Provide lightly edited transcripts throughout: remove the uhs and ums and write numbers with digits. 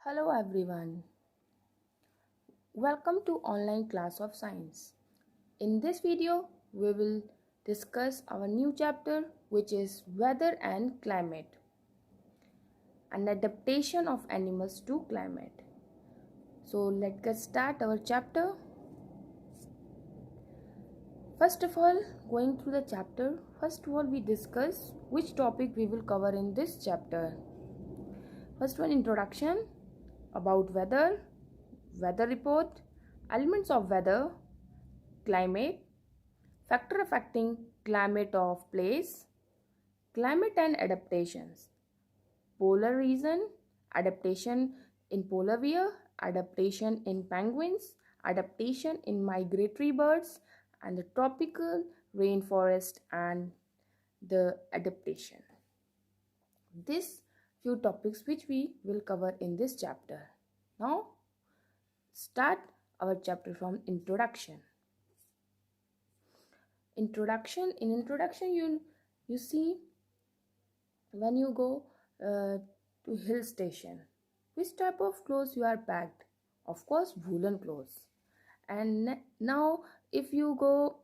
Hello everyone. Welcome to online class of science. In this video, we will discuss our new chapter which is weather and climate and adaptation of animals to climate. So let's get start our chapter. First of all, going through the chapter, first of all we discuss which topic we will cover in this chapter. First one, introduction about weather, weather report, elements of weather, climate, factor affecting climate of place, climate and adaptations, polar region, adaptation in polar bear, adaptation in penguins, adaptation in migratory birds, and the tropical rainforest and the adaptation. These few topics which we will cover in this chapter. Now start our chapter from introduction. In introduction you see when you go to hill station, which type of clothes you are packed? Of course, woolen clothes. And now if you go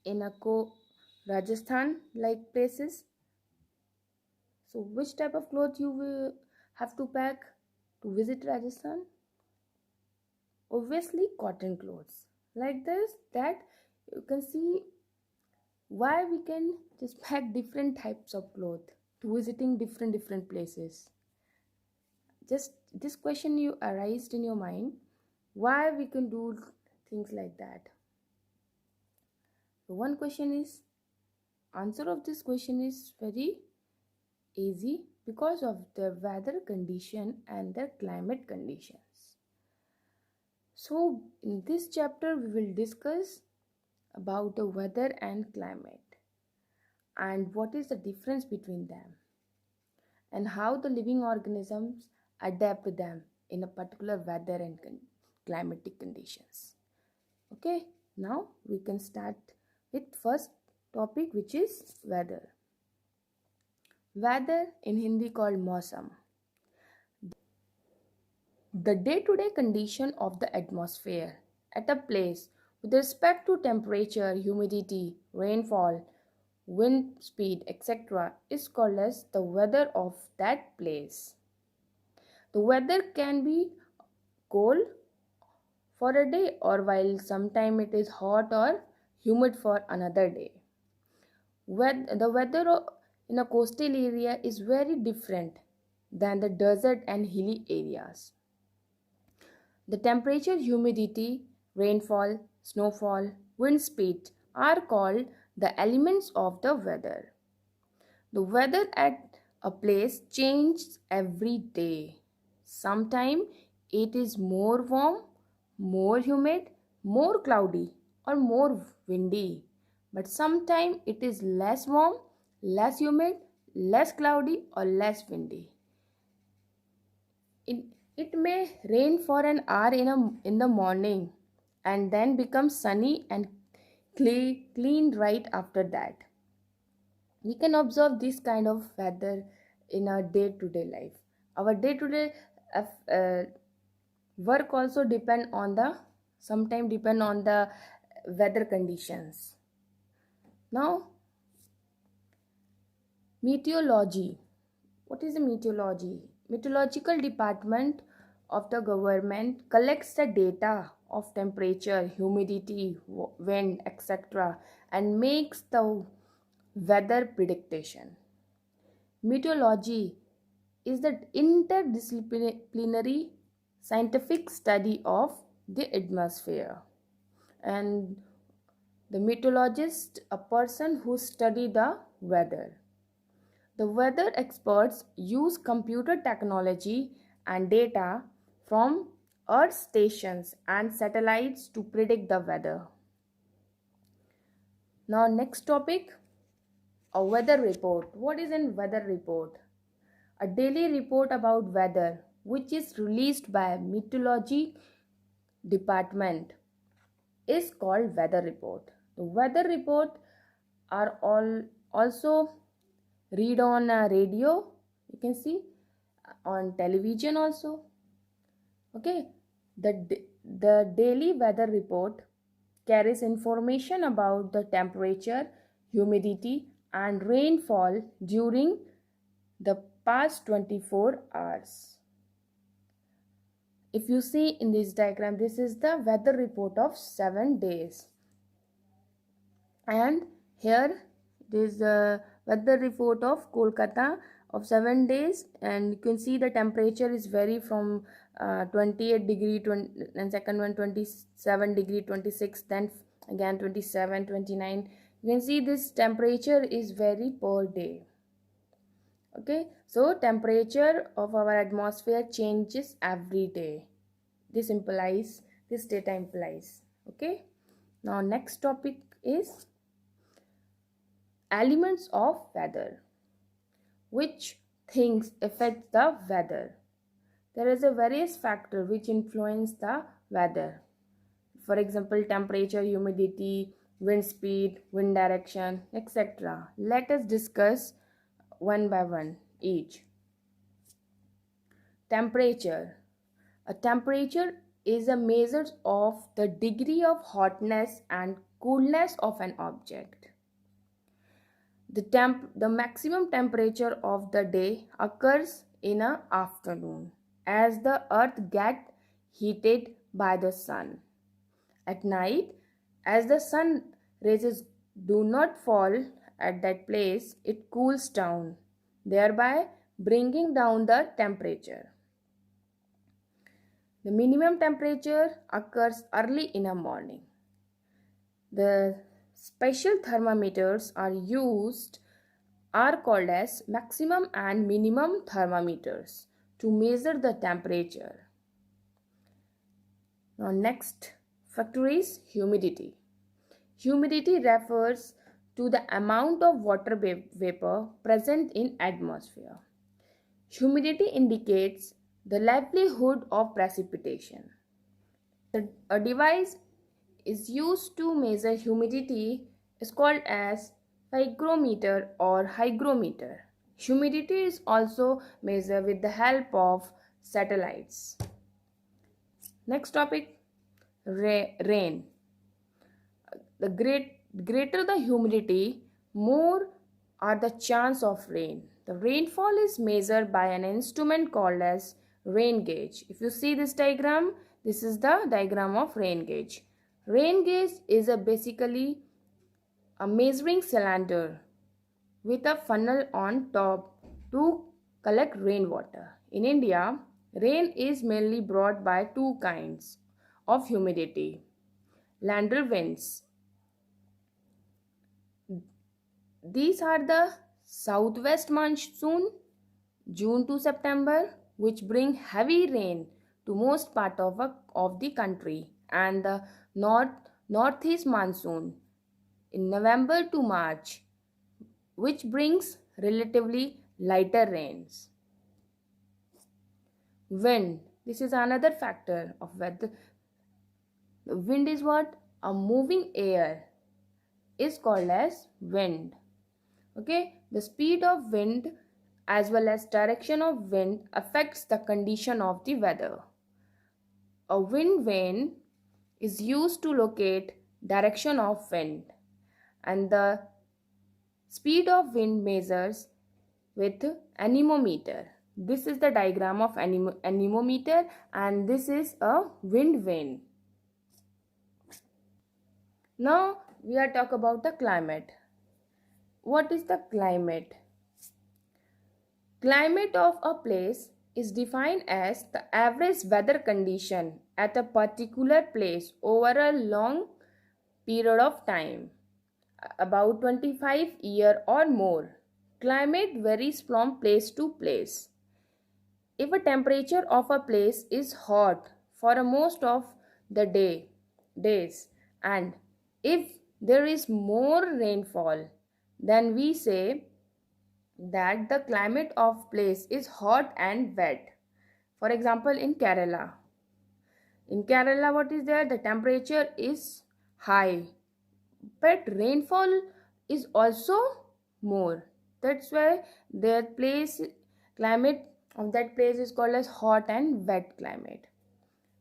in a Rajasthan like places, so which type of clothes you will have to pack to visit Rajasthan? Obviously cotton clothes. Like this, that you can see why we can just pack different types of clothes to visiting different places. Just this question you arised in your mind, why we can do things like that. So one question is, answer of this question is very easy, because of the weather condition and the climate conditions. So in this chapter we will discuss about the weather and climate and what is the difference between them and how the living organisms adapt to them in a particular weather and climatic conditions. Okay, now we can start with first topic, which is weather. Weather in Hindi called Mausam. The day-to-day condition of the atmosphere at a place with respect to temperature, humidity, rainfall, wind speed, etc. is called as the weather of that place. The weather can be cold for a day, or while sometime it is hot or humid for another day. The weather in a coastal area is very different than the desert and hilly areas. The temperature, humidity, rainfall, snowfall, wind speed are called the elements of the weather. The weather at a place changes every day. Sometimes it is more warm, more humid, more cloudy, or more windy. But sometimes it is less warm, less humid, less cloudy, or less windy. It may rain for an hour in the morning and then become sunny and clean right after that. We can observe this kind of weather in our day-to-day life. Our day-to-day work also depend on the weather conditions. Now, meteorology. What is the meteorology? Meteorological department of the government collects the data of temperature, humidity, wind, etc. and makes the weather prediction. Meteorology is the interdisciplinary scientific study of the atmosphere, and the meteorologist, a person who study the weather. The weather experts use computer technology and data from Earth stations and satellites to predict the weather. Now next topic, a weather report. What is a weather report? A daily report about weather which is released by meteorology department is called weather report. The weather report are also read on radio. You can see on television also. Okay, the daily weather report carries information about the temperature, humidity, and rainfall during the past 24 hours. If you see in this diagram, this is the weather report of 7 days, and here it is the weather report of Kolkata of 7 days, and you can see the temperature is vary from 28 degree 20, and second one 27 degree 26, then again 27 29. You can see this temperature is vary per day. Okay, so temperature of our atmosphere changes every day. This data implies. Okay, now next topic is elements of weather. Which things affect the weather? There is a various factor which influence the weather. For example, temperature, humidity, wind speed, wind direction, etc. Let us discuss one by one each. Temperature. A temperature is a measure of the degree of hotness and coolness of an object. The maximum temperature of the day occurs in an afternoon as the earth gets heated by the sun. At night, as the sun rays do not fall at that place, it cools down, thereby bringing down the temperature. The minimum temperature occurs early in the morning. The special thermometers are called as maximum and minimum thermometers to measure the temperature. Now next factor is humidity. Humidity refers to the amount of water vapor present in atmosphere. Humidity indicates the likelihood of precipitation. A device is used to measure humidity is called as hygrometer or hygrometer. Humidity is also measured with the help of satellites. Next topic, rain. The greater the humidity, more are the chance of rain. The rainfall is measured by an instrument called as rain gauge. If you see this diagram, this is the diagram of rain gauge. Rain gauge is basically a measuring cylinder with a funnel on top to collect rainwater. In India, rain is mainly brought by two kinds of humidity. Lateral winds. These are the southwest monsoon, June to September, which bring heavy rain to most part of the country, and the northeast monsoon in November to March, which brings relatively lighter rains. Wind. This is another factor of weather. Wind is what? A moving air is called as wind. Okay, the speed of wind as well as direction of wind affects the condition of the weather. A wind vane is used to locate direction of wind, and the speed of wind measures with anemometer. This is the diagram of anemometer, and this is a wind vane. Now we are talk about the climate. What is the climate? Climate of a place is defined as the average weather condition at a particular place over a long period of time, about 25 years or more. Climate varies from place to place. If a temperature of a place is hot for most of the days, and if there is more rainfall, then we say that the climate of place is hot and wet. For example, in Kerala, what is there? The temperature is high, but rainfall is also more. That's why their place climate of that place is called as hot and wet climate.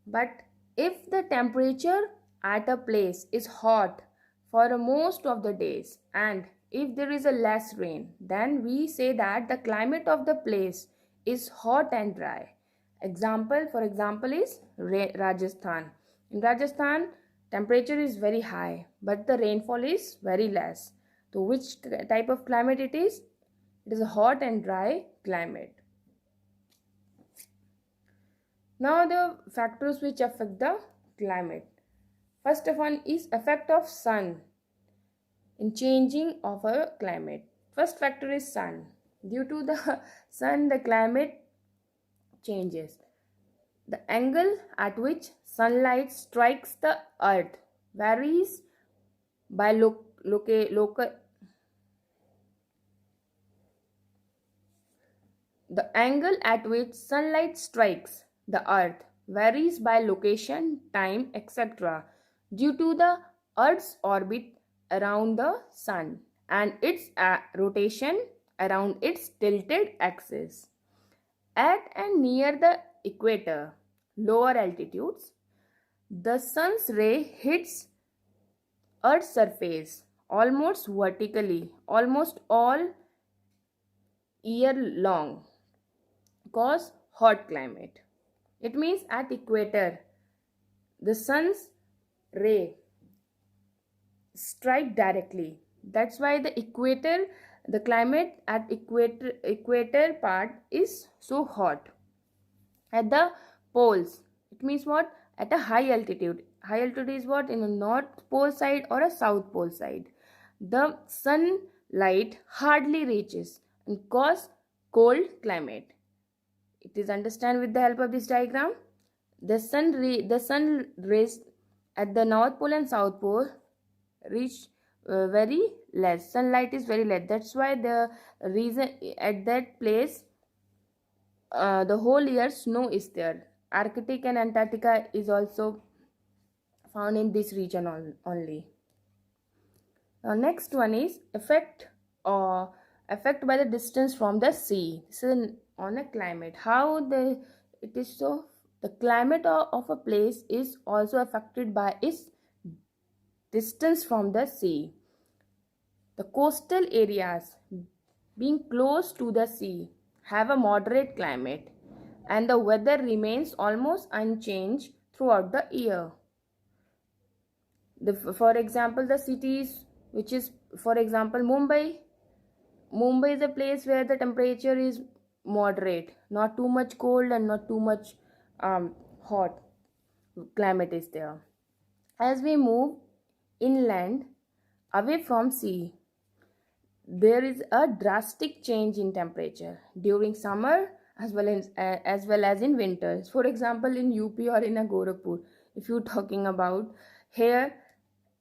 But if the temperature at a place is hot for most of the days and if there is a less rain, then we say that the climate of the place is hot and dry. For example is Rajasthan. In Rajasthan, temperature is very high, but the rainfall is very less. So which type of climate it is? It is a hot and dry climate. Now the factors which affect the climate. First of one is effect of sun in changing of a climate. First factor is sun. Due to the sun, the climate changes. The angle at which sunlight strikes the earth varies by local. The angle at which sunlight strikes the earth varies by location, time, etc. due to the earth's orbit around the sun and its rotation around its tilted axis. At and near the equator, lower altitudes, the sun's ray hits earth's surface almost vertically, almost all year long, cause hot climate. It means at equator, the sun's ray strike directly. That's why the climate at equator part is so hot. At the poles, it means what? At a high altitude. High altitude is what? In a north pole side or a south pole side. The sunlight hardly reaches and cause cold climate. It is understand with the help of this diagram. The sun rays at the north pole and south pole reach very less. Sunlight is very less. That's why the reason at that place the whole year snow is there. Arctic and Antarctica is also found in this region only. Now next one is effect by the distance from the sea. This is on a climate. The climate of a place is also affected by its distance from the sea. The coastal areas being close to the sea have a moderate climate and the weather remains almost unchanged throughout the year. For example, the cities which is, for example, Mumbai. Mumbai is a place where the temperature is moderate, not too much cold and not too much hot climate is there. As we move inland away from sea, there is a drastic change in temperature during summer as well as in winters. For example, in UP or in a Gorakhpur, if you're talking about here,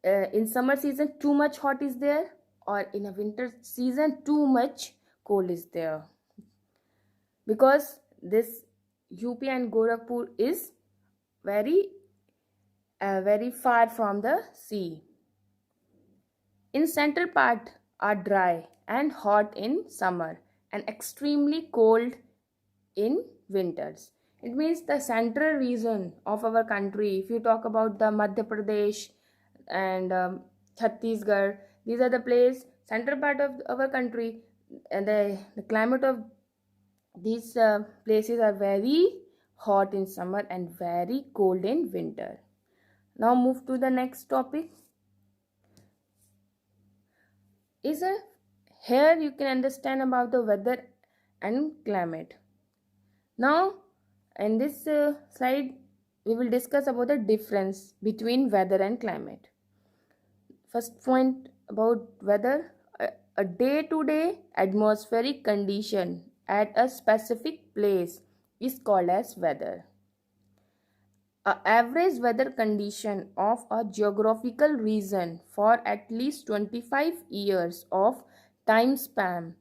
in summer season too much hot is there, or in a winter season too much cold is there, because this UP and Gorakhpur is very far from the sea. In central part are dry and hot in summer and extremely cold in winters. It means the central region of our country, if you talk about the Madhya Pradesh and Chhattisgarh, these are the place, central part of our country, and the climate of these places are very hot in summer and very cold in winter. Now move to the next topic. Here you can understand about the weather and climate. Now in this slide we will discuss about the difference between weather and climate. First point about weather, a day-to-day atmospheric condition at a specific place is called as weather. An average weather condition of a geographical region for at least 25 years of time span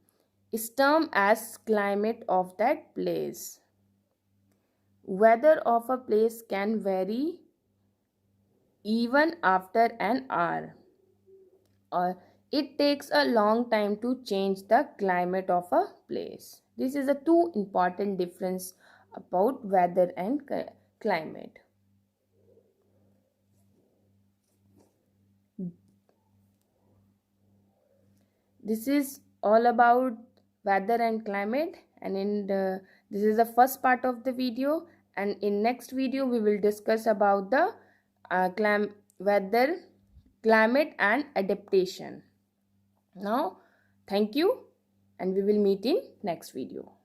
is termed as climate of that place. Weather of a place can vary even after an hour, or It takes a long time to change the climate of a place. This is a two important difference about weather and climate. This is all about weather and climate, and this is the first part of the video, and in next video we will discuss about the weather, climate and adaptation. Now thank you, and we will meet in next video.